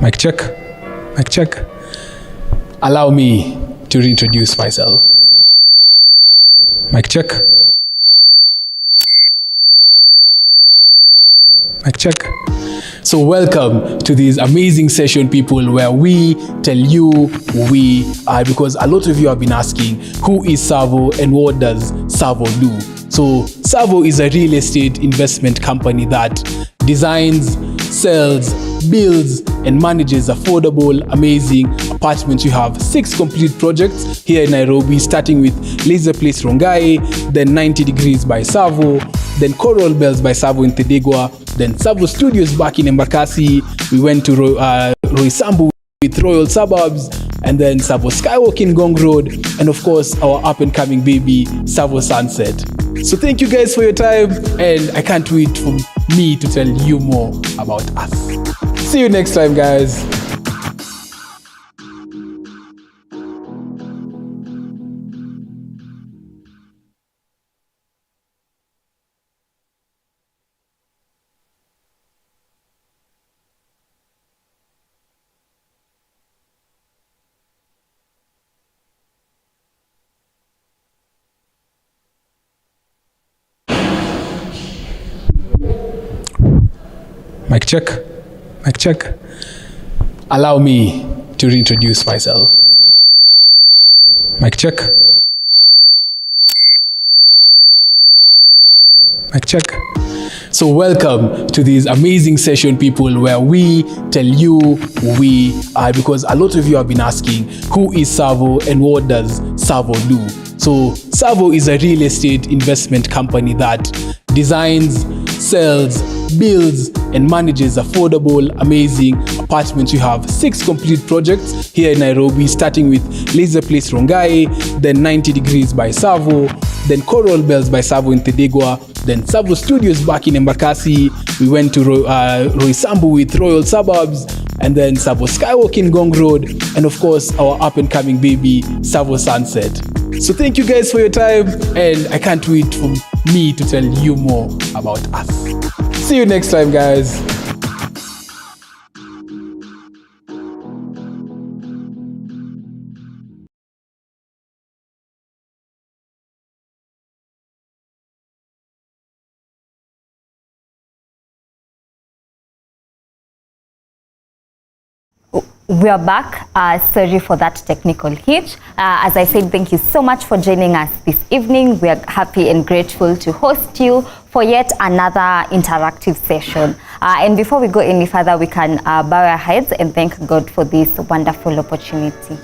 Mic check. Mic check. Allow me to reintroduce myself. Mic check. Mic check. So welcome to this amazing session, people, where we tell you who we are, because a lot of you have been asking, who is Savo and what does Savo do? So Savo is a real estate investment company that designs, sells, builds and manages affordable, amazing apartments. You have 6 complete projects here in Nairobi, starting with Laser Place Rongai, then 90 Degrees by Savo, then Coral Bells by Savo in Thedegwa, then Savo Studios back in Embakasi. We went to Roysambu with Royal Suburbs, and then Savo Skywalk in Gong Road, and of course our up-and-coming baby Savo Sunset. So thank you guys for your time, and I can't wait for me to tell you more about us. See you next time, guys. Mic check. Mic check. Allow me to reintroduce myself. Mic check. Mic check. So welcome to this amazing session, people, where we tell you who we are, because a lot of you have been asking, who is Savo and what does Savo do? So Savo is a real estate investment company that designs, sells, builds and manages affordable, amazing apartments. You have 6 complete projects here in Nairobi, starting with Laser Place Rongai, then 90 Degrees by Savo, then Coral Bells by Savo in Thedegwa, then Savo Studios back in Embakasi. We went to Roysambu with Royal Suburbs, and then Savo Skywalk in Gong Road, and of course our up-and-coming baby Savo Sunset. So thank you guys for your time, and I can't wait for me to tell you more about us. See you next time, guys. We are back. Sorry for that technical hitch. As I said, thank you so much for joining us this evening. We are happy and grateful to host you for yet another interactive session. And before we go any further, we can bow our heads and thank God for this wonderful opportunity.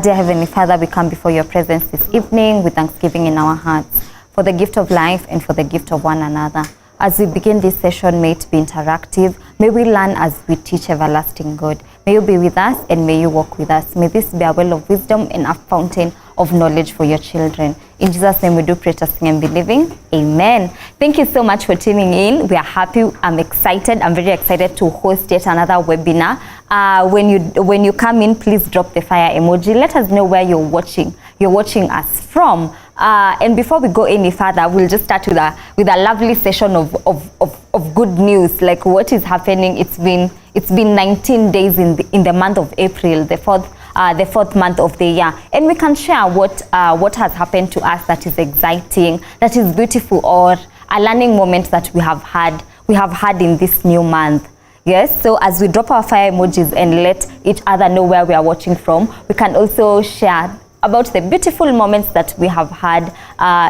Dear Heavenly Father, we come before your presence this evening with thanksgiving in our hearts for the gift of life and for the gift of one another. As we begin this session, may it be interactive. May we learn as we teach, everlasting God. May you be with us and may you walk with us. May this be a well of wisdom and a fountain of knowledge for your children. In Jesus' name we do pray, trusting and believing. Amen. Thank you so much for tuning in. We are happy. I'm excited. I'm very excited to host yet another webinar. When you come in, please drop the fire emoji. Let us know where you're watching us from. And before we go any further, we'll just start with a lovely session of good news, like what is happening. It's been 19 days in the month of April, the fourth month of the year, and we can share what has happened to us that is exciting, that is beautiful, or a learning moment that we have had in this new month. Yes, so as we drop our fire emojis and let each other know where we are watching from, we can also share about the beautiful moments that we have had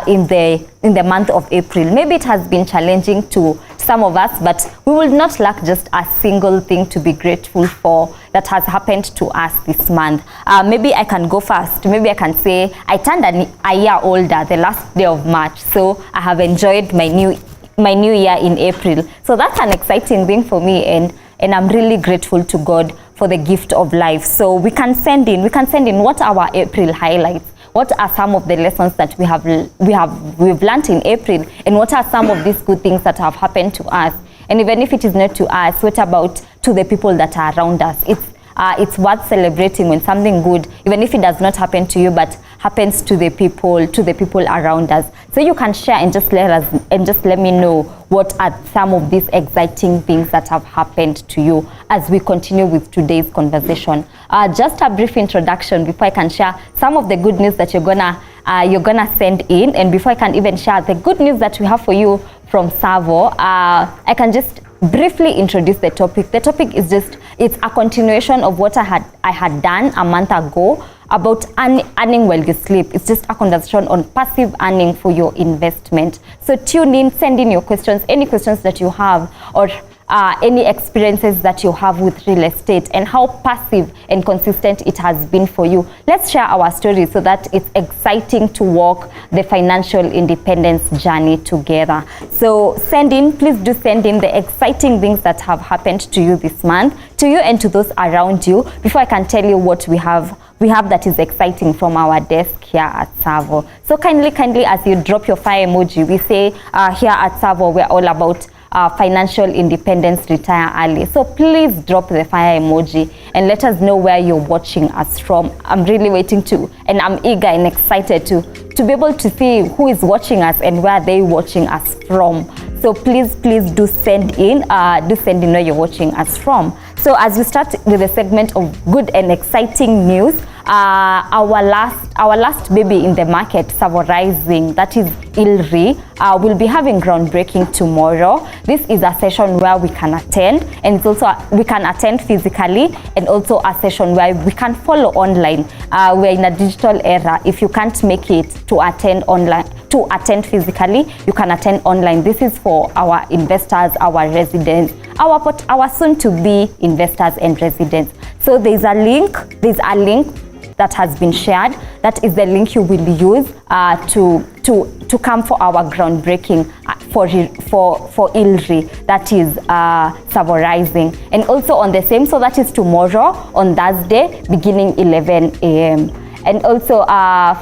in the month of April. Maybe it has been challenging to some of us, but we will not lack just a single thing to be grateful for that has happened to us this month. Maybe I can go first. Maybe I can say I turned a year older the last day of March, so I have enjoyed my new year in April. So that's an exciting thing for me, and I'm really grateful to God for the gift of life. So we can send in what are our April highlights, what are some of the lessons that we've learned in April, and what are some of these good things that have happened to us. And even if it is not to us, what about to the people that are around us? It's worth celebrating when something good, even if it does not happen to you, but happens to the people around us. So you can share and just let me know what are some of these exciting things that have happened to you as we continue with today's conversation. Just a brief introduction before I can share some of the good news that you're gonna send in, and before I can even share the good news that we have for you from Savo, I can just briefly introduce the topic. The topic is it's a continuation of what I had done a month ago about earning while you sleep. It's just a conversation on passive earning for your investment. So tune in, send in your questions, any questions that you have, or any experiences that you have with real estate and how passive and consistent it has been for you. Let's share our story so that it's exciting to walk the financial independence journey together. So please do send in the exciting things that have happened to you this month, to you and to those around you, before I can tell you what we have that is exciting from our desk here at Savo. So kindly, as you drop your fire emoji, we say here at Savo, we're all about financial independence, retire early. So please drop the fire emoji and let us know where you're watching us from. I'm really waiting and I'm eager and excited to be able to see who is watching us and where they're watching us from. So please do send in where you're watching us from. So as we start with a segment of good and exciting news, our last baby in the market, Savo Rising, that is Ilri, will be having groundbreaking tomorrow. This is a session where we can attend, and it's also we can attend physically, and also a session where we can follow online. We're in a digital era. If you can't make it to attend physically, you can attend online. This is for our investors, our residents, our soon-to-be investors and residents. So there's a link that has been shared. That is the link you will use to come for our groundbreaking for Ilri, that is Savo Rising. And also on the same, so that is tomorrow on Thursday, beginning 11 a.m. And also on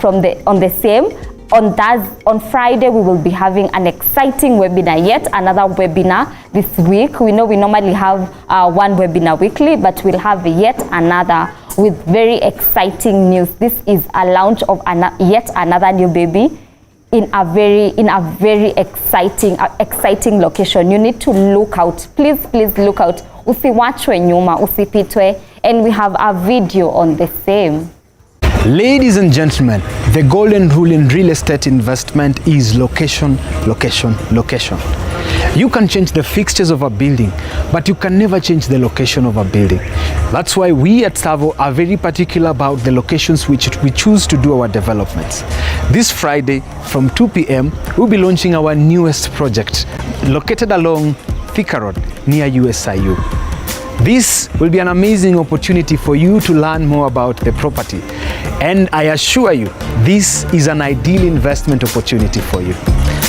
Friday, we will be having an exciting webinar, yet another webinar this week. We know we normally have one webinar weekly, but we'll have yet another with very exciting news. This is a launch of yet another new baby in a very exciting location. You need to look out. Please look out. Usiwachwe nyuma, usipitwe. And we have a video on the same. Ladies and gentlemen, the golden rule in real estate investment is location, location, location. You can change the fixtures of a building, but you can never change the location of a building. That's why we at Savo are very particular about the locations which we choose to do our developments. This Friday from 2 p.m, we'll be launching our newest project located along Thika Road near USIU. This will be an amazing opportunity for you to learn more about the property. And I assure you, this is an ideal investment opportunity for you.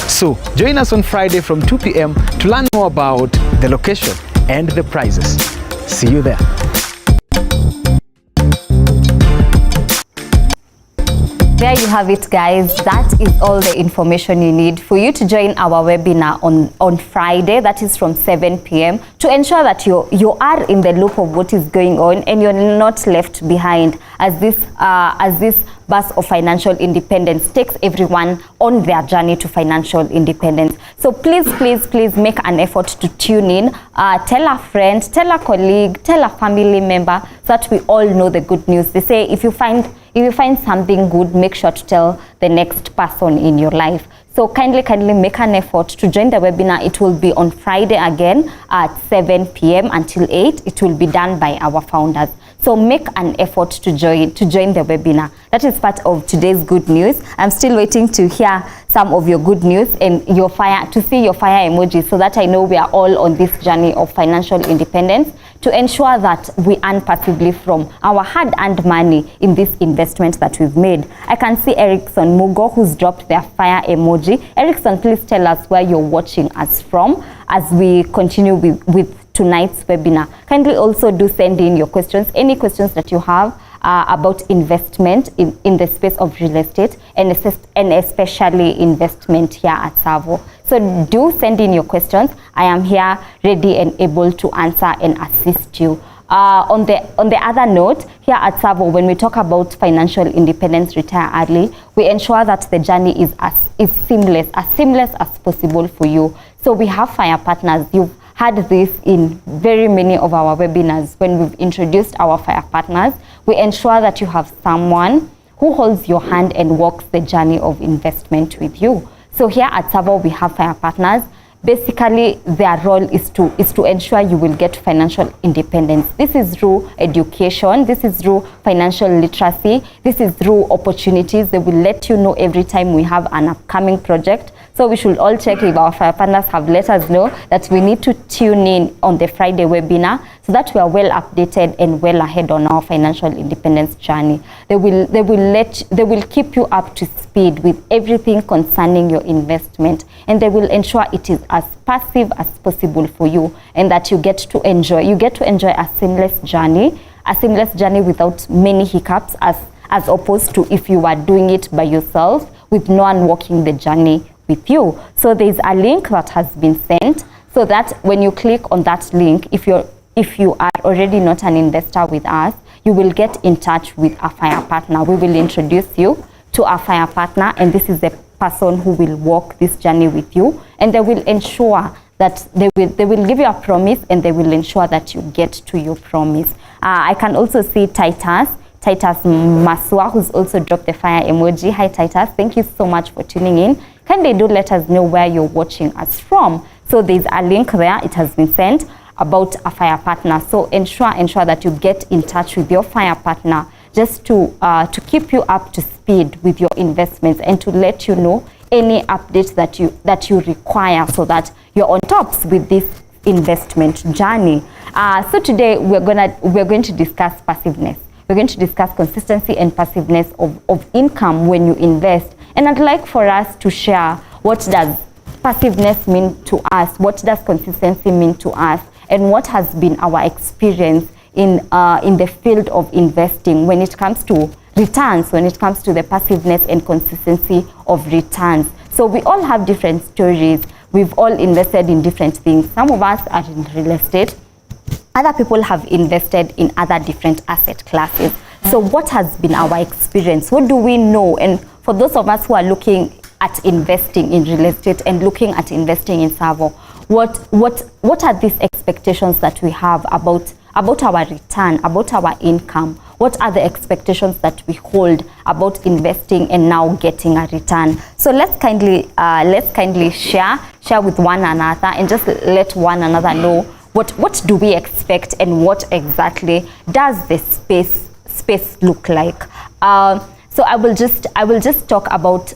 So join us on Friday from 2 p.m. to learn more about the location and the prices. See you there. There you have it, guys. That is all the information you need for you to join our webinar on Friday. That is from 7 p.m. to ensure that you are in the loop of what is going on and you're not left behind as this bus of financial independence takes everyone on their journey to financial independence. So please make an effort to tune in. Tell a friend, tell a colleague, tell a family member, so that we all know the good news. They say if you find something good, make sure to tell the next person in your life. So kindly make an effort to join the webinar. It will be on Friday again at 7 p.m. until 8. It will be done by our founders. So make an effort to join the webinar. That is part of today's good news. I'm still waiting to hear some of your good news and to see your fire emoji, so that I know we are all on this journey of financial independence, to ensure that we earn passively from our hard-earned money in this investment that we've made. I can see Erickson Mugo, who's dropped their fire emoji. Erickson, please tell us where you're watching us from as we continue with tonight's webinar. Kindly also do send in your questions, any questions that you have about investment in the space of real estate and especially investment here at Savo. So do send in your questions. I am here ready and able to answer and assist you. On the other note, here at Savo, when we talk about financial independence, retire early, we ensure that the journey is seamless as possible for you. So we have FIRE partners. You've had this in very many of our webinars. When we've introduced our FIRE partners, we ensure that you have someone who holds your hand and walks the journey of investment with you. So here at Savo, we have FIRE partners. Basically, their role is to ensure you will get financial independence. This is through education, this is through financial literacy, this is through opportunities. They will let you know every time we have an upcoming project. So we should all check if our FIRE partners have let us know that we need to tune in on the Friday webinar so that we are well updated and well ahead on our financial independence journey. They will keep you up to speed with everything concerning your investment, and they will ensure it is as passive as possible for you, and that you get to enjoy a seamless journey without many hiccups, as opposed to if you are doing it by yourself with no one walking the journey with you. So there's a link that has been sent, so that when you click on that link, if you are already not an investor with us, you will get in touch with a FIRE partner. We will introduce you to a FIRE partner, and this is the person who will walk this journey with you, and they will ensure that they will give you a promise, and they will ensure that you get to your promise. I can also see Titus Masua, who's also dropped the fire emoji. Hi Titus, thank you so much for tuning in. Kindly do let us know where you're watching us from. So there's a link there, it has been sent, about a FIRE partner. So ensure that you get in touch with your FIRE partner, just to keep you up to speed with your investments, and to let you know any updates that you require, so that you're on tops with this investment journey. So today we're going to discuss passiveness. We're going to discuss consistency and passiveness of income when you invest. And I'd like for us to share, what does passiveness mean to us? What does consistency mean to us? And what has been our experience in the field of investing when it comes to returns, when it comes to the passiveness and consistency of returns? So we all have different stories. We've all invested in different things. Some of us are in real estate. Other people have invested in other different asset classes. So what has been our experience? What do we know? And for those of us who are looking at investing in real estate and looking at investing in Savo, what are these expectations that we have about our return, about our income? What are the expectations that we hold about investing and now getting a return? So let's kindly share with one another, and just let one another know what do we expect, and what exactly does the space look like. So I will just talk about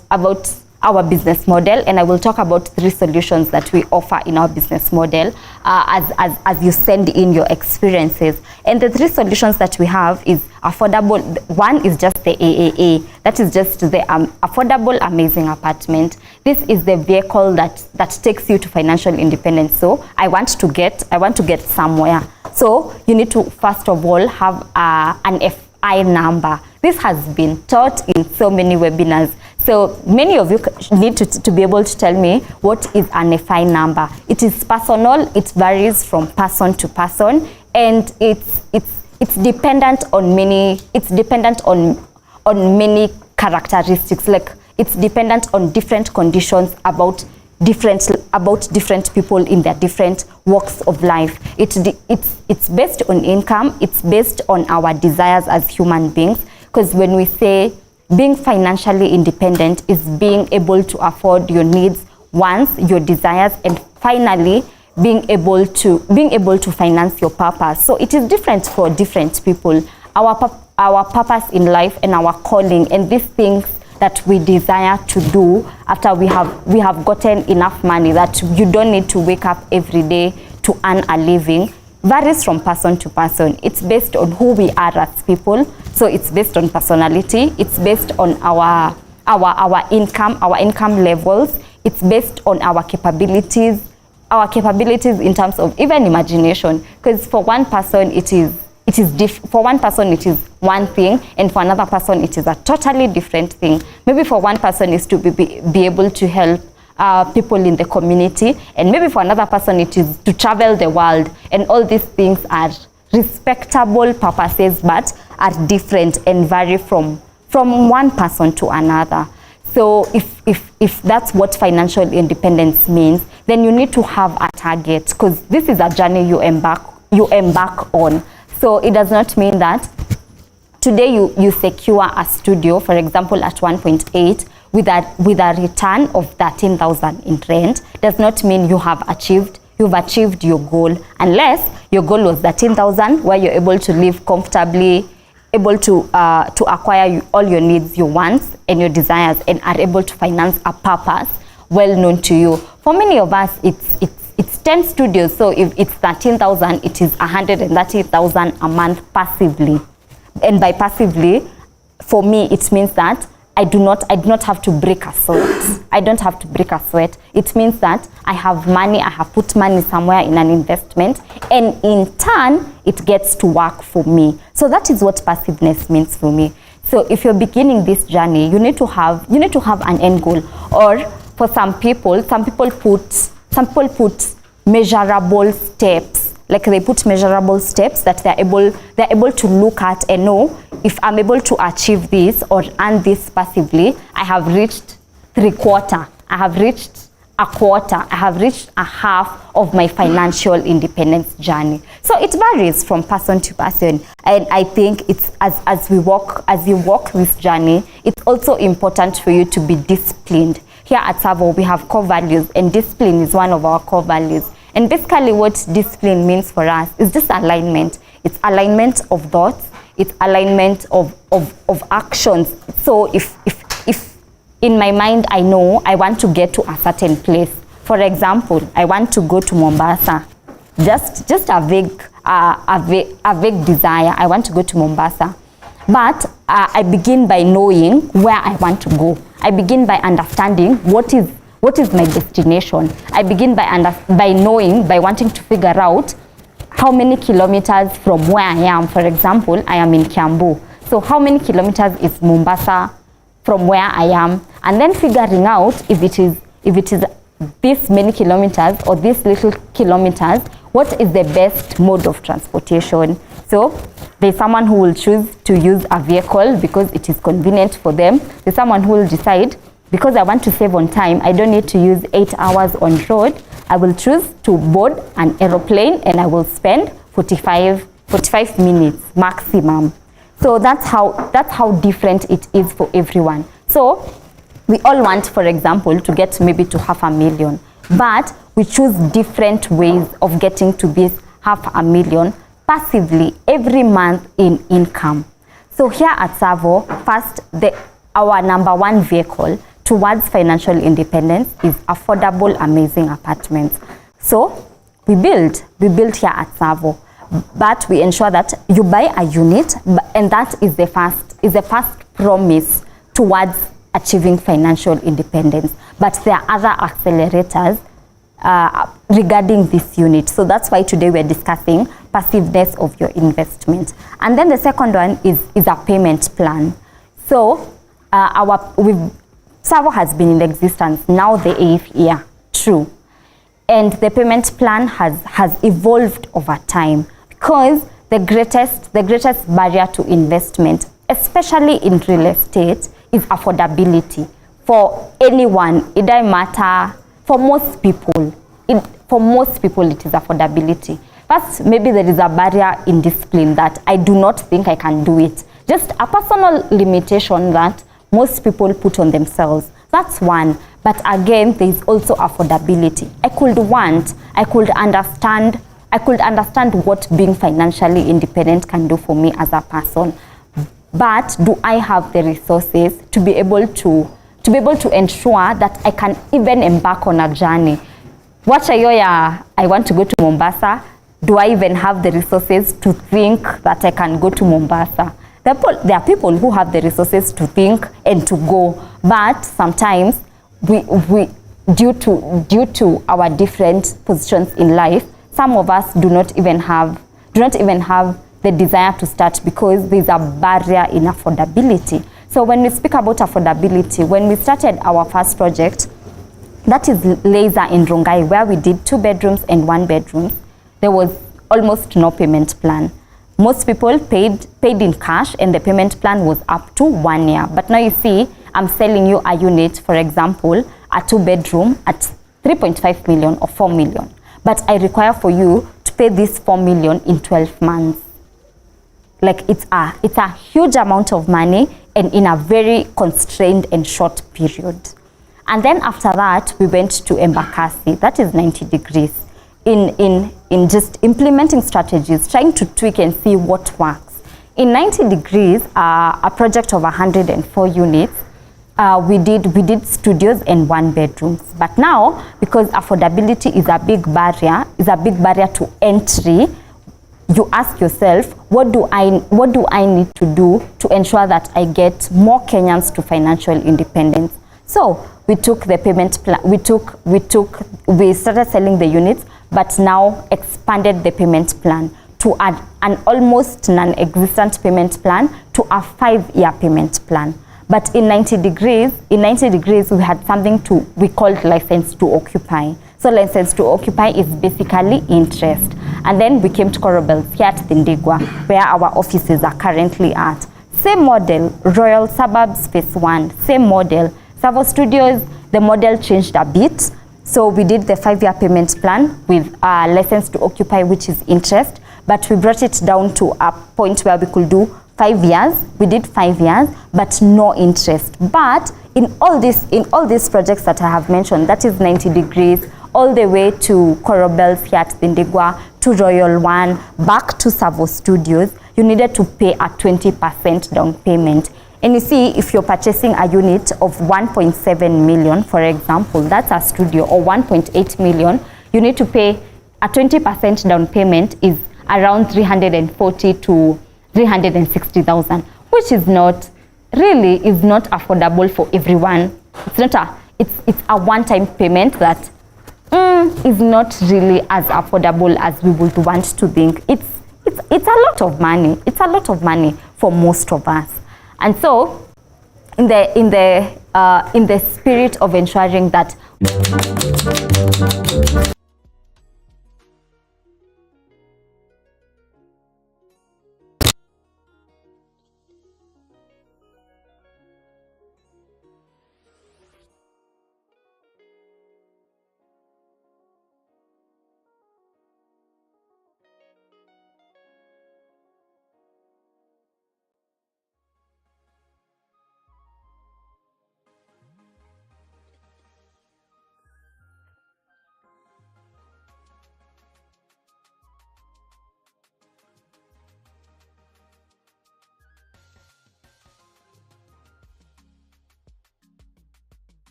our business model, and I will talk about 3 solutions that we offer in our business model as you send in your experiences. And the 3 solutions that we have is affordable. One is just the AAA, that is just the affordable amazing apartment. This is the vehicle that takes you to financial independence. So I want to get somewhere. So you need to first of all have an FI number. This has been taught in so many webinars. So many of you need to be able to tell me what is an FI number. It is personal, it varies from person to person, and it's dependent on many characteristics. Like, it's dependent on different conditions about different people in their different walks of life. It's based on income, it's based on our desires as human beings, because when we say being financially independent is being able to afford your needs, wants, your desires, and finally being able to finance your purpose. So it is different for different people. Our purpose in life and our calling, and these things that we desire to do after we have gotten enough money, that you don't need to wake up every day to earn a living, varies from person to person. It's based on who we are as people. So it's based on personality. It's based on our income levels. It's based on our capabilities in terms of even imagination. Because for one person it is one thing, and for another person it is a totally different thing. Maybe for one person is to be able to help people in the community, and maybe for another person it is to travel the world. And all these things are respectable purposes, but are different and vary from one person to another. So if that's what financial independence means, then you need to have a target, because this is a journey you embark on. So it does not mean that today you secure a studio, for example, at 1.8 with a return of 13,000 in rent. Does not mean you've achieved your goal, unless your goal was 13,000, where you're able to live comfortably, able to acquire all your needs, your wants, and your desires, and are able to finance a purpose well known to you. For many of us, it's 10 studios, so if it's 13,000, it is 130,000 a month passively. And by passively, for me, it means that I do not have to break a sweat. I don't have to break a sweat. It means that I have money, I have put money somewhere in an investment, and in turn, it gets to work for me. So that is what passiveness means for me. So if you're beginning this journey, you need to have an end goal. Or for some people put measurable steps. Like they put measurable steps that they're able to look at and know, if I'm able to achieve this or earn this passively, I have reached 3/4, I have reached a quarter, I have reached a half of my financial independence journey. So it varies from person to person, and I think it's as you walk this journey, it's also important for you to be disciplined. Here at Savo, we have core values, and discipline is one of our core values. And basically what discipline means for us is just alignment. It's alignment of thoughts, it's alignment of actions. So if in my mind I know I want to get to a certain place, for example, I want to go to Mombasa, just a vague desire, I want to go to Mombasa. But I begin by knowing where I want to go. I begin by understanding what is my destination. I begin by knowing, by wanting to figure out how many kilometers from where I am. For example, I am in Kiambu. So how many kilometers is Mombasa from where I am? And then figuring out if it is this many kilometers or this little kilometers, what is the best mode of transportation? So there's someone who will choose to use a vehicle because it is convenient for them. There's someone who will decide, because I want to save on time, I don't need to use 8 hours on road, I will choose to board an aeroplane and I will spend 45 minutes maximum. So that's how different it is for everyone. So we all want, for example, to get maybe to 500,000, but we choose different ways of getting to this 500,000 passively every month in income. So here at Savo, first, our number one vehicle towards financial independence is affordable, amazing apartments. So we build here at Savo, but we ensure that you buy a unit, and that is the first promise towards achieving financial independence. But there are other accelerators regarding this unit. So that's why today we're discussing passiveness of your investment. And then the second one is a payment plan. So Savo has been in existence now the 8th year, true. And the payment plan has evolved over time, because the greatest barrier to investment, especially in real estate, is affordability. For anyone, it doesn't matter. For most people, it is affordability. First, maybe there is a barrier in discipline that I do not think I can do it. Just a personal limitation that most people put on themselves. That's one. But again, there is also affordability. I could understand what being financially independent can do for me as a person. But do I have the resources to be able to ensure that I can even embark on a journey? I want to go to Mombasa. Do I even have the resources to think that I can go to Mombasa? There are people who have the resources to think and to go, but sometimes we due to our different positions in life, some of us do not even have the desire to start because there's a barrier in affordability. So when we speak about affordability, when we started our first project, that is Laser in Rongai, where we did 2 bedrooms and 1 bedroom, there was almost no payment plan. Most people paid in cash, and the payment plan was up to 1 year. But now you see, I'm selling you a unit, for example, a 2 bedroom at 3.5 million or 4 million. But I require for you to pay this 4 million in 12 months. Like it's a huge amount of money and in a very constrained and short period. And then after that, we went to Embakasi, that is 90 degrees, in just implementing strategies, trying to tweak and see what works. In 90 degrees, a project of 104 units, we did studios and 1 bedrooms. But now, because affordability is a big barrier to entry, you ask yourself, what do I need to do to ensure that I get more Kenyans to financial independence? So we took the payment plan. We started selling the units, but now expanded the payment plan to add an almost non-existent payment plan to a 5-year payment plan. But in 90 degrees, we had something we called license to occupy. So license to occupy is basically interest. And then we came to Corobels here at Thindigwa, where our offices are currently at. Same model, Royal Suburbs Phase 1, same model. Savo Studios, the model changed a bit. So we did the 5-year payment plan with license to occupy, which is interest. But we brought it down to a point where we could do 5 years. We did 5 years, but no interest. But in all these projects that I have mentioned, that is 90 degrees, all the way to Corobels here at Thindigwa, to Royal One, back to Savo Studios, you needed to pay a 20% down payment. And you see, if you're purchasing a unit of 1.7 million, for example, that's a studio, or 1.8 million, you need to pay a 20% down payment is around 340 to 360,000, which is not affordable for everyone. It's a one-time payment that is not really as affordable as we would want to think. It's a lot of money. It's a lot of money for most of us. And so, in the spirit of ensuring that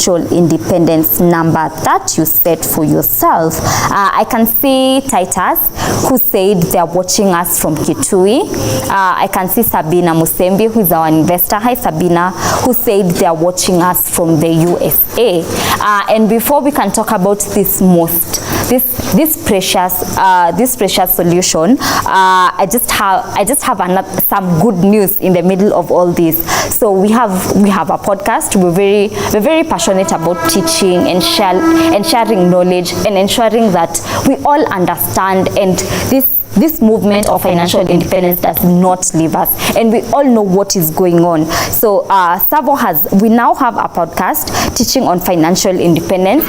financial independence number that you set for yourself. I can see Titus, who said they're watching us from Kitui. I can see Sabina Musembi, who is our investor. Hi Sabina, who said they're watching us from the USA. And before we can talk about this precious solution, I just have some good news in the middle of all this. So we have a podcast. We're very passionate about teaching and sharing knowledge and ensuring that we all understand, and this movement of financial independence does not leave us, and we all know what is going on. So we now have a podcast teaching on financial independence.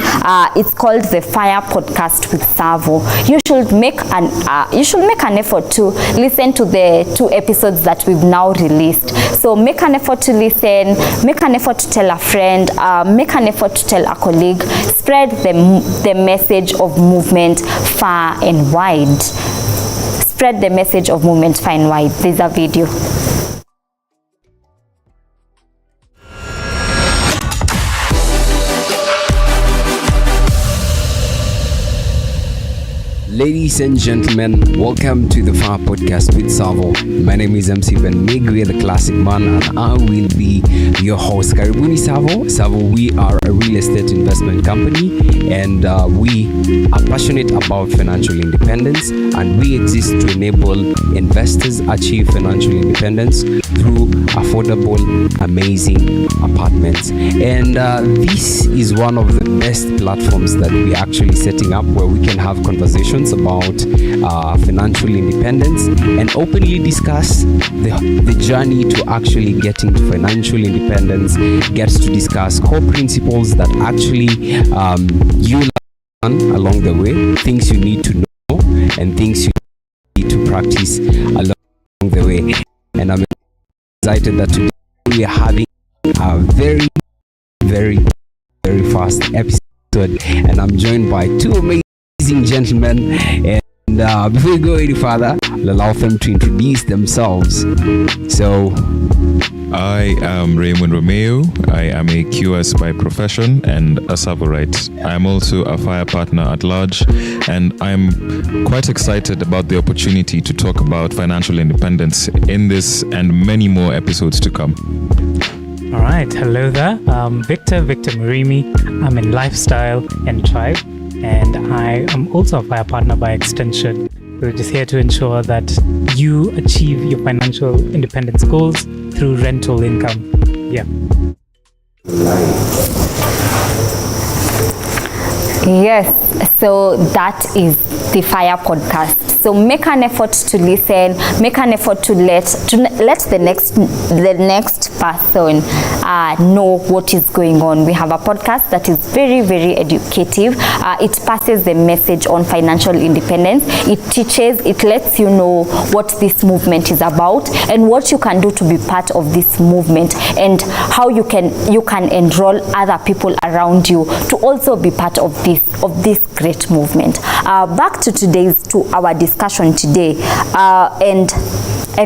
It's called the Fire Podcast with Savo. You should make an effort to listen to the 2 episodes that we've now released. So make an effort to listen, make an effort to tell a friend, make an effort to tell a colleague, spread the message of movement far and wide. Spread the message of movement far and wide. There's a video. Ladies and gentlemen, welcome to the Fire Podcast with Savo. My name is MC Ben Migwe, the classic man, and I will be your host. Karibuni Savo. Savo, we are a real estate investment company, and we are passionate about financial independence, and we exist to enable investors achieve financial independence through affordable, amazing apartments. And this is one of the best platforms that we're actually setting up, where we can have conversations about financial independence and openly discuss the journey to actually getting to financial independence. Gets to discuss core principles that actually you learn along the way, things you need to know and things you need to practice along the way. And I'm excited that today we are having a very, very, very fast episode, and I'm joined by 2 amazing gentlemen, and before we go any further, I'll allow them to introduce themselves. So I am Raymond Romeo. I am a QS by profession and a Savorite. I am also a fire partner at large, and I'm quite excited about the opportunity to talk about financial independence in this and many more episodes to come. All right, hello there. Victor Murimi. I'm in Lifestyle and Tribe, and I am also a fire partner by extension. We're just here to ensure that you achieve your financial independence goals through rental income. Yeah. Yes, so that is the Fire Podcast. So make an effort to listen, make an effort to let the next person know what is going on. We have a podcast that is very, very educative. It passes the message on financial independence. It teaches, it lets you know what this movement is about and what you can do to be part of this movement, and how you can enroll other people around you to also be part of this great movement. Back to our discussion today, and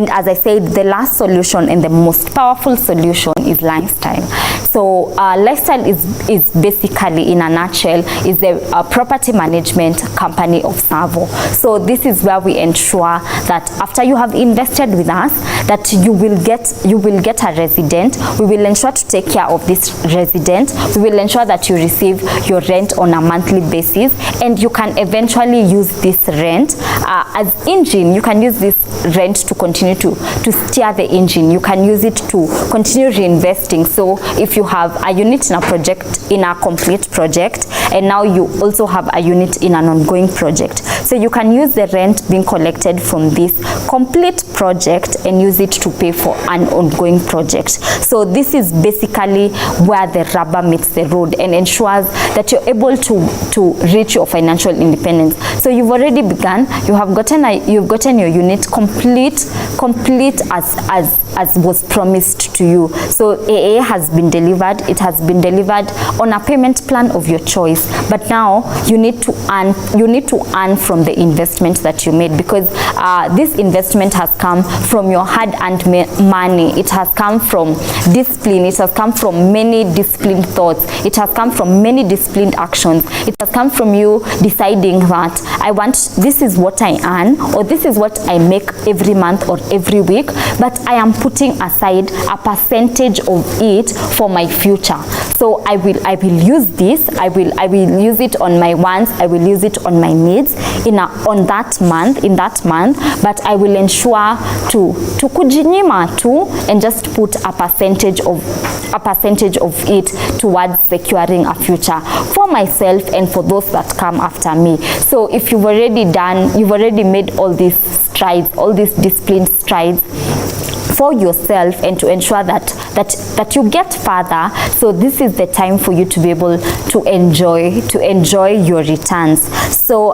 as I said, the last solution and the most powerful solution is lifestyle. So lifestyle is basically, in a nutshell, is the property management company of Savo. So this is where we ensure that after you have invested with us, that you will get a resident. We will ensure to take care of this resident. We will ensure that you receive your rent on a monthly basis, and you can eventually use this rent as engine. You can use this rent to continue to steer the engine. You can use it to continue reinvesting. So if you have a unit in a project, in a complete project, and now you also have a unit in an ongoing project, so you can use the rent being collected from this complete project and use it to pay for an ongoing project. So this is basically where the rubber meets the road and ensures that you're able to reach your financial independence. So you've already begun, you've gotten your unit complete as was promised to you. So AA has been delivered delivered. It has been delivered on a payment plan of your choice. But now you need to earn. You need to earn from the investment that you made, because this investment has come from your hard-earned money. It has come from discipline. It has come from many disciplined thoughts. It has come from many disciplined actions. It has come from you deciding that this is what I earn, or this is what I make every month or every week, but I am putting aside a percentage of it for my future. So I will use this. I will use it on my wants. I will use it on my needs in that month. But I will ensure to kujinyima too, and just put a percentage of it towards securing a future for myself and for those that come after me. So if you've already made all these strides, all these disciplined strides for yourself, and to ensure that you get further, so this is the time for you to be able to enjoy your returns. So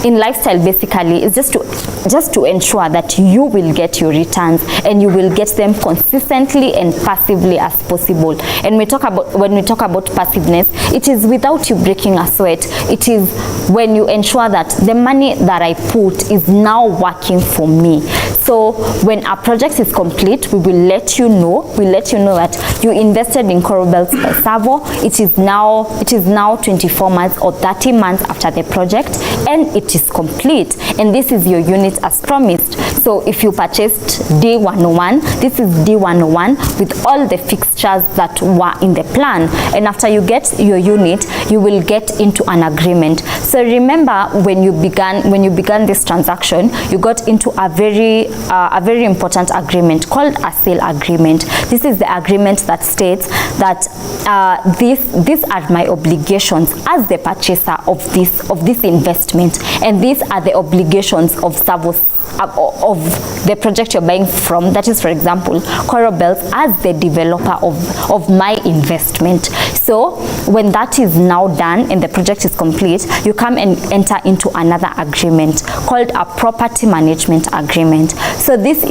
in lifestyle, basically, it's just to ensure that you will get your returns, and you will get them consistently and passively as possible. And when we talk about passiveness, it is without you breaking a sweat. It is when you ensure that the money that I put is now working for me. So when a project is complete, we will let you know. We'll let you know that you invested in Coral Bells by Savo. It is now 24 months or 30 months after the project, and it is complete. And this is your unit as promised. So if you purchased D101, this is D101 with all the fixtures that were in the plan. And after you get your unit, you will get into an agreement. So remember, when you began this transaction, you got into a very important agreement called a sale agreement. This is the agreement that states that these are my obligations as the purchaser of this investment, and these are the obligations of Savo's of the project you're buying from. That is, for example, Coral Bells as the developer of my investment. So when that is now done and the project is complete, you come and enter into another agreement called a property management agreement. So this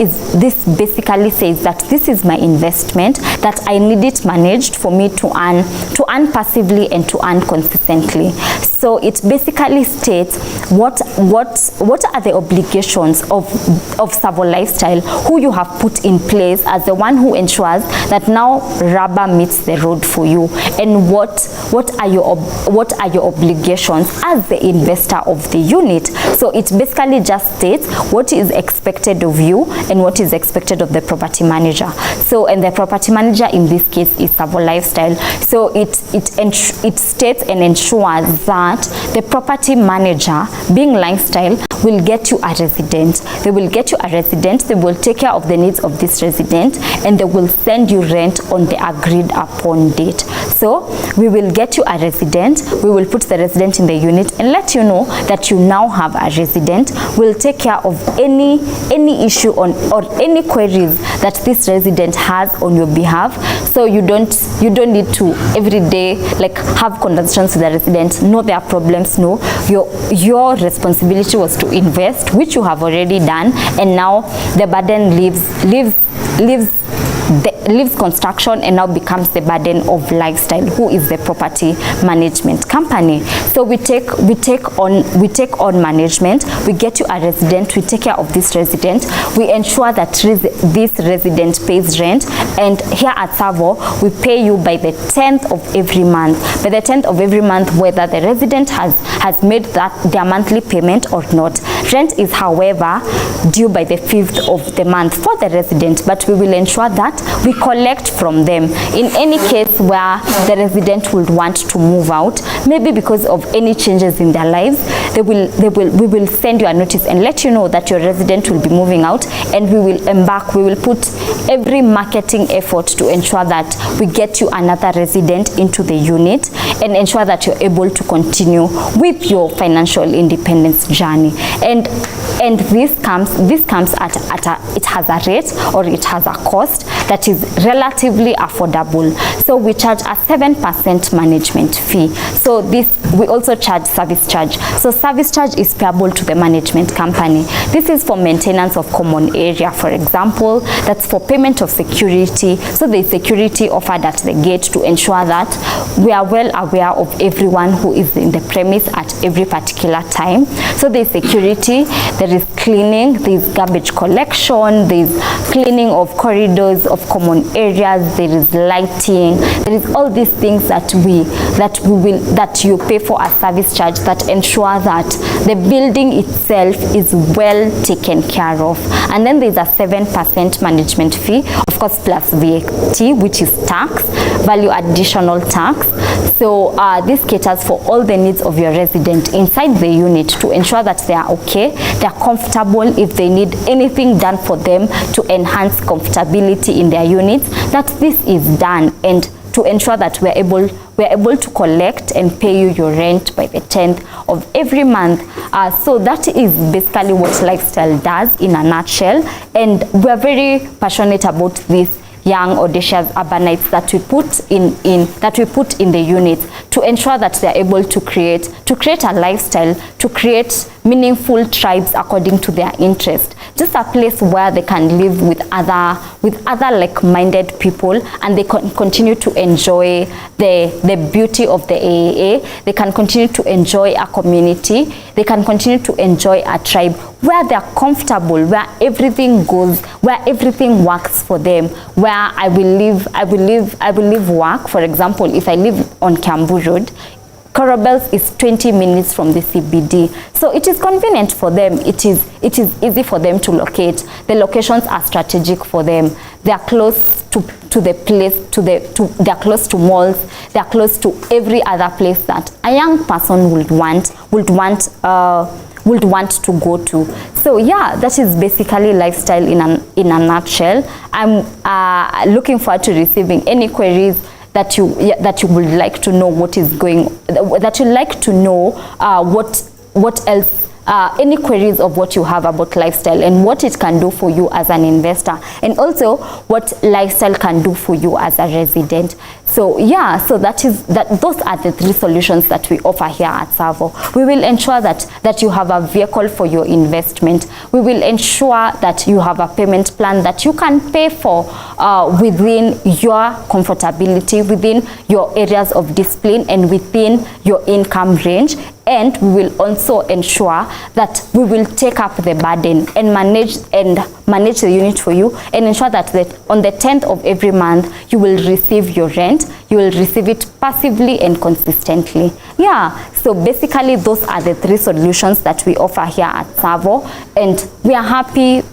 basically says that this is my investment, that I need it managed for me to earn passively and to earn consistently. So it basically states what are the obligations of Savo Lifestyle, who you have put in place as the one who ensures that now rubber meets the road for you, and what are your obligations as the investor of the unit. So it basically just states what is expected of you and what is expected of the property manager. So, and the property manager in this case is Savo Lifestyle. So it states and ensures that the property manager, being Lifestyle, will get you a resident. They will get you a resident. They will take care of the needs of this resident, and they will send you rent on the agreed upon date. So we will get you a resident. We will put the resident in the unit and let you know that you now have a resident. We'll take care of any issue or any queries that this resident has on your behalf. So you don't need to every day like have conversations with the resident, know their problems. No, your responsibility was to invest, which you have already done, and now the burden leaves construction and now becomes the burden of Lifestyle, who is the property management company. So we take on management. We get you a resident. We take care of this resident. We ensure that this resident pays rent, and here at Savo we pay you by the 10th of every month. By the 10th of every month, whether the resident has made their monthly payment or not. Rent is, however, due by the 5th of the month for the resident, but we will ensure that we collect from them. In any case where the resident will want to move out, maybe because of any changes in their lives, we will send you a notice and let you know that your resident will be moving out, and we will put every marketing effort to ensure that we get you another resident into the unit and ensure that you're able to continue with your financial independence journey. And this comes at it has a rate, or it has a cost that is relatively affordable. So we charge a 7% management fee. So this, we also charge service charge. So service charge is payable to the management company. This is for maintenance of common area, for example. That's for payment of security. So there is security offered at the gate to ensure that we are well aware of everyone who is in the premise at every particular time. So there is security, there is cleaning, there is garbage collection, there is cleaning of corridors, of common areas, there is lighting, there is all these things that you pay for a service charge that ensure that the building itself is well taken care of. And then there's a 7% management fee, of course, plus VAT, which is tax, value additional tax. So this caters for all the needs of your resident inside the unit to ensure that they are okay, they are comfortable. If they need anything done for them to enhance comfortability in their units, that this is done, and to ensure that we're able to collect and pay you your rent by the 10th of every month. So that is basically what Lifestyle does in a nutshell, and we're very passionate about this young audacious urbanites that we put in the units to ensure that they are able to create a lifestyle, to create meaningful tribes according to their interest. Just a place where they can live with other like-minded people, and they can continue to enjoy the beauty of the AAA. They can continue to enjoy a community. They can continue to enjoy a tribe where they are comfortable, where everything goes, where everything works for them, where I will leave work. For example, if I live on Kiambu Road, Corobels is 20 minutes from the CBD, so it is convenient for them. It is easy for them to locate. The locations are strategic for them. They are close to the place, they are close to malls. They are close to every other place that a young person would want to go to. So yeah, that is basically Lifestyle in a nutshell. I'm looking forward to receiving any queries that you would like to know what is going, that you like to know what else, any queries of what you have about Lifestyle and what it can do for you as an investor, and also what Lifestyle can do for you as a resident. So yeah, so those are the three solutions that we offer here at Savo. We will ensure that you have a vehicle for your investment. We will ensure that you have a payment plan that you can pay for within your comfortability, within your areas of discipline, and within your income range. And we will also ensure that we will take up the burden and manage the unit for you, and ensure that on the 10th of every month you will receive your rent. You will receive it passively and consistently. Yeah, so basically those are the three solutions that we offer here at Savo, and we are happy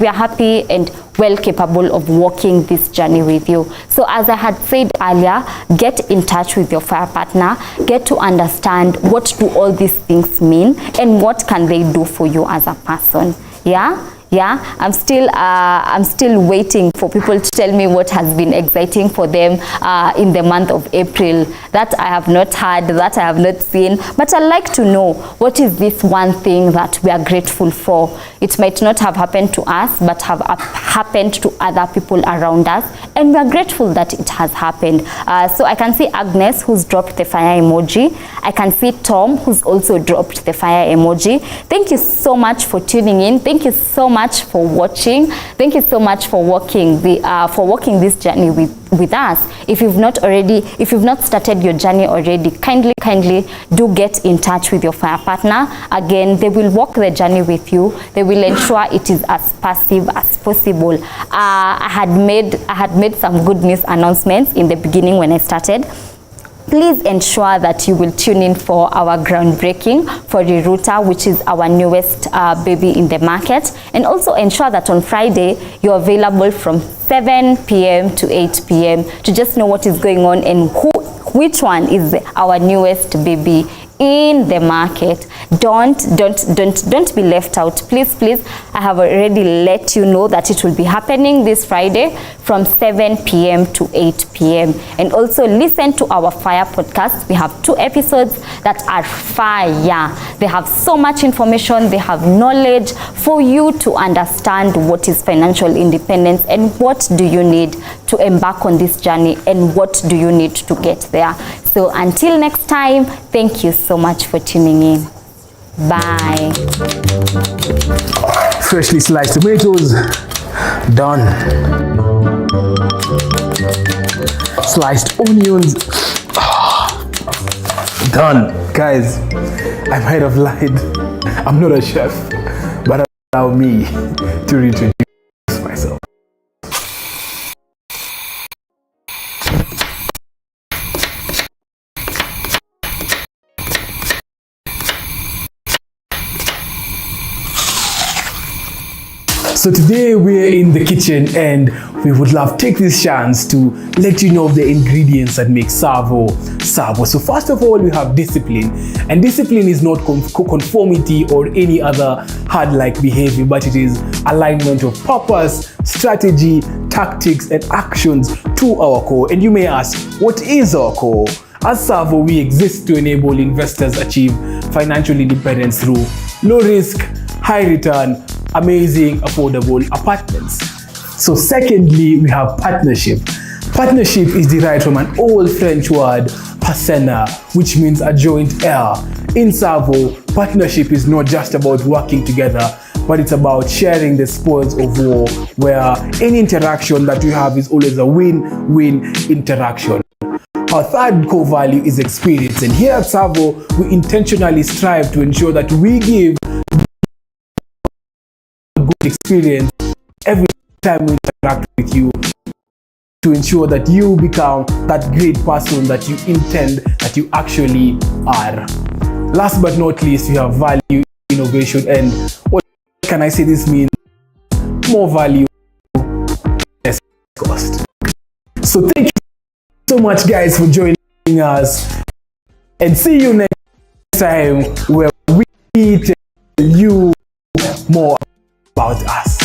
and well capable of walking this journey with you. So as I had said earlier, get in touch with your fire partner, get to understand what do all these things mean and what can they do for you as a person. Yeah, I'm still waiting for people to tell me what has been exciting for them in the month of April. That I have not heard, that I have not seen, but I'd like to know, what is this one thing that we are grateful for? It might not have happened to us, but have happened to other people around us, and we are grateful that it has happened. So I can see Agnes, who's dropped the fire emoji. I can see Tom, who's also dropped the fire emoji. Thank you so much for tuning in. Thank you so much for watching. Thank you so much for walking this journey with us. If you've not started your journey already, kindly do get in touch with your fire partner. Again, they will walk the journey with you. They will ensure it is as passive as possible. I had made some good news announcements in the beginning when I started. Please ensure that you will tune in for our groundbreaking for Rerouter, which is our newest baby in the market. And also ensure that on Friday, you're available from 7 p.m. to 8 p.m. to just know what is going on and which one is our newest baby in the market. Don't be left out. Please, I have already let you know that it will be happening this Friday from 7 p.m. to 8 p.m. And also listen to our Fire podcast. We have 2 episodes that are fire. They have so much information, they have knowledge for you to understand what is financial independence and what do you need to embark on this journey and what do you need to get there. So until next time, thank you so much for tuning in. Bye. Freshly sliced tomatoes, done. Sliced onions, done. Guys, I might have lied. I'm not a chef, but allow me to reintroduce myself. So today we're in the kitchen and we would love to take this chance to let you know of the ingredients that make Savo Savo. So first of all, we have discipline, and discipline is not conformity or any other hard-like behavior, but it is alignment of purpose, strategy, tactics, and actions to our core. And you may ask, what is our core? As Savo, we exist to enable investors achieve financial independence through low risk, high return, amazing, affordable apartments. So secondly, we have partnership. Partnership is derived from an old French word, partenaire, which means a joint heir. In Savo, partnership is not just about working together, but it's about sharing the spoils of war, where any interaction that you have is always a win-win interaction. Our third core value is experience, and here at Savo, we intentionally strive to ensure that we give experience every time we interact with you, to ensure that you become that great person that you intend that you actually are. Last but not least, we have value, innovation, and what can I say this means? More value, less cost. So thank you so much, guys, for joining us, and see you next time where we tell you more about us.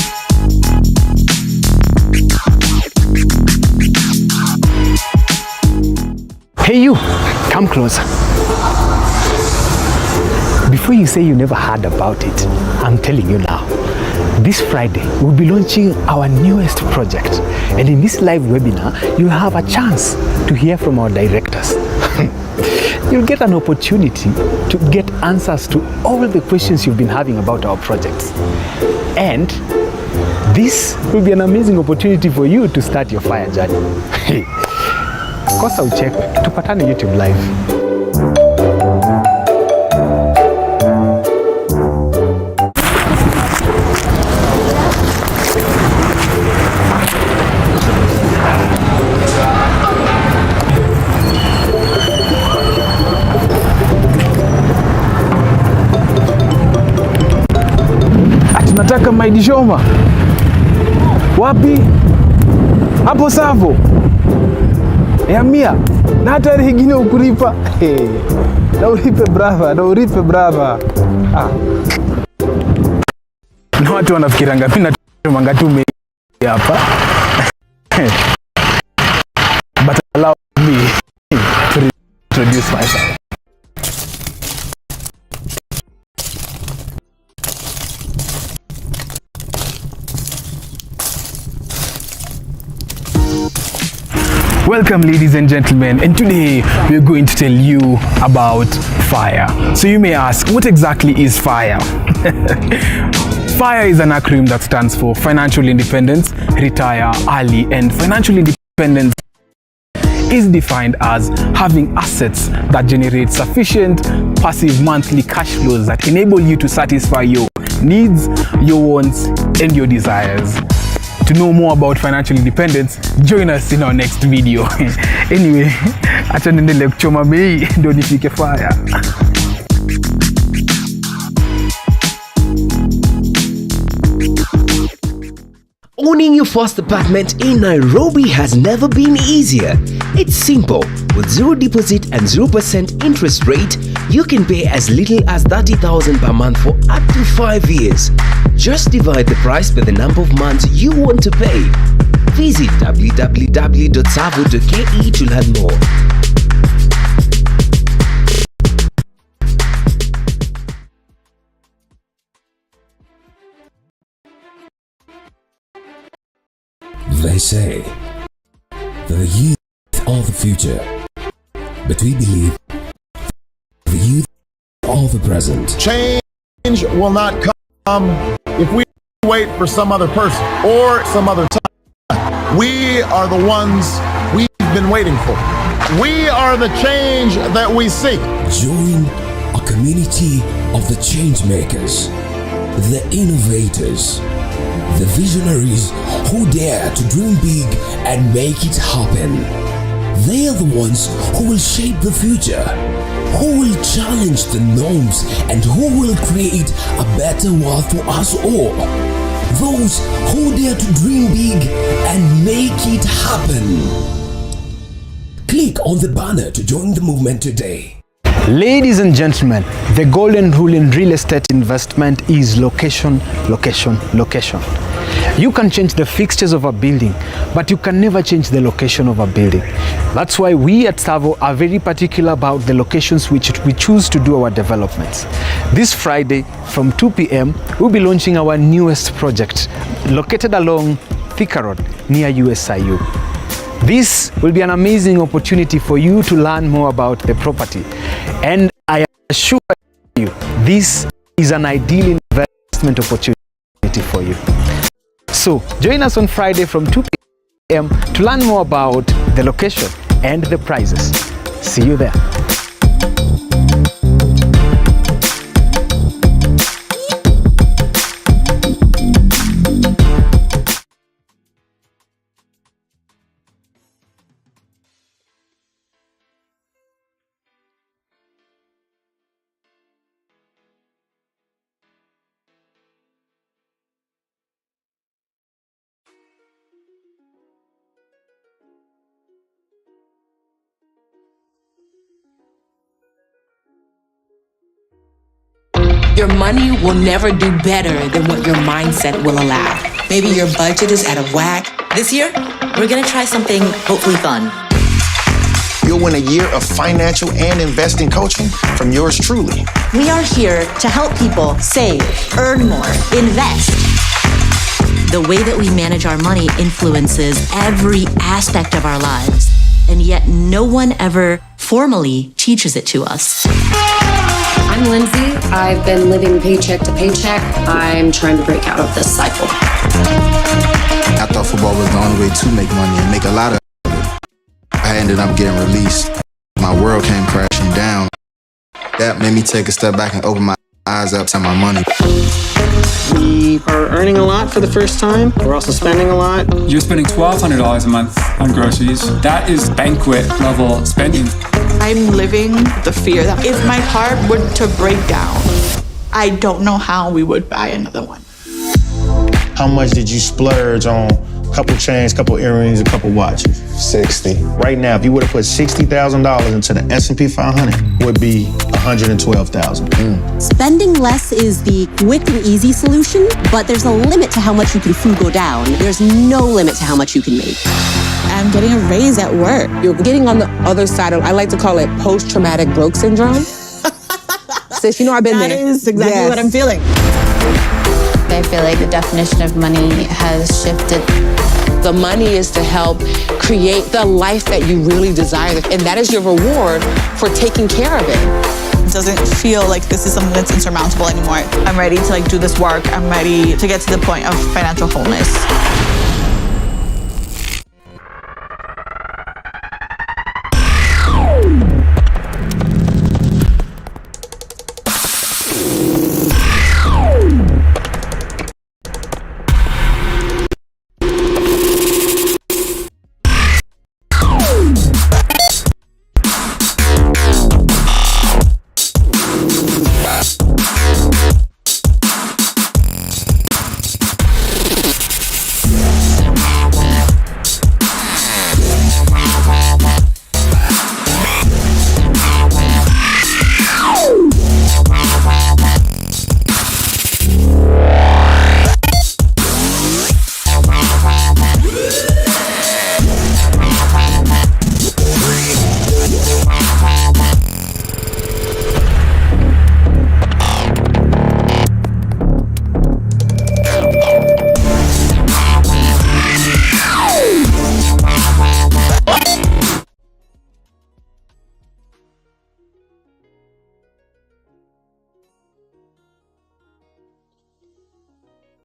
Hey you, come closer. Before you say you never heard about it, I'm telling you now. This Friday, we'll be launching our newest project. And in this live webinar, you'll have a chance to hear from our directors. You'll get an opportunity to get answers to all the questions you've been having about our projects. And this will be an amazing opportunity for you to start your fire journey. Kosa uchekwe, tupatane YouTube live. Nataka maidi shoma. Wapi? Hapo Savo. Ya mia. Na hata higine ukuripa. Na uripe brava. Na watu wanafikiranga mimi natumanga tu hapa. But allow me to introduce myself. Welcome, ladies and gentlemen, and today we're going to tell you about FIRE. So you may ask, what exactly is FIRE? FIRE is an acronym that stands for Financial Independence, Retire Early, and financial independence is defined as having assets that generate sufficient passive monthly cash flows that enable you to satisfy your needs, your wants, and your desires. To know more about financial independence, join us in our next video. Anyway, acha niendelee kuchoma bei ndio nifike fire. Owning your first apartment in Nairobi has never been easier. It's simple. With zero deposit and 0% interest rate, You can pay as little as 30,000 per month for up to 5 years. Just divide the price by the number of months you want to pay. Visit www.savo.ke to learn more. They say the youth are the future, but we believe the youth are the present. Change will not come if we wait for some other person or some other time. We are the ones we've been waiting for. We are the change that we seek. Join a community of the change makers, the innovators, the visionaries who dare to dream big and make it happen. They are the ones who will shape the future, who will challenge the norms, and who will create a better world for us all. Those who dare to dream big and make it happen. Click on the banner to join the movement today. Ladies and gentlemen, the golden rule in real estate investment is location, location, location. You can change the fixtures of a building, but you can never change the location of a building. That's why we at Savo are very particular about the locations which we choose to do our developments. This Friday from 2 p.m., we'll be launching our newest project located along Thika Road near USIU. This will be an amazing opportunity for you to learn more about the property. And I assure you, this is an ideal investment opportunity for you. So join us on Friday from 2 p.m. to learn more about the location and the prices. See you there. Your money will never do better than what your mindset will allow. Maybe your budget is out of whack. This year, we're gonna try something hopefully fun. You'll win a year of financial and investing coaching from yours truly. We are here to help people save, earn more, invest. The way that we manage our money influences every aspect of our lives, and yet no one ever formally teaches it to us. I'm Lindsay. I've been living paycheck to paycheck. I'm trying to break out of this cycle. I thought football was the only way to make money and make a lot of it. I ended up getting released. My world came crashing down. That made me take a step back and open my eyes up to my money. We are earning a lot for the first time. We're also spending a lot. You're spending $1,200 a month on groceries. That is banquet level spending. I'm living the fear that if my heart were to break down, I don't know how we would buy another one. How much did you splurge on a couple chains, couple earrings, a couple watches? 60. Right now, if you would have put $60,000 into the S&P 500, would be $112,000. Spending less is the quick and easy solution, but there's a limit to how much you can go down. There's no limit to how much you can make. I'm getting a raise at work. You're getting on the other side of, I like to call it post-traumatic broke syndrome. Sis, you know I've been there. That is exactly what I'm feeling. I feel like the definition of money has shifted. The money is to help create the life that you really desire, and that is your reward for taking care of it. It doesn't feel like this is something that's insurmountable anymore. I'm ready to do this work. I'm ready to get to the point of financial wholeness.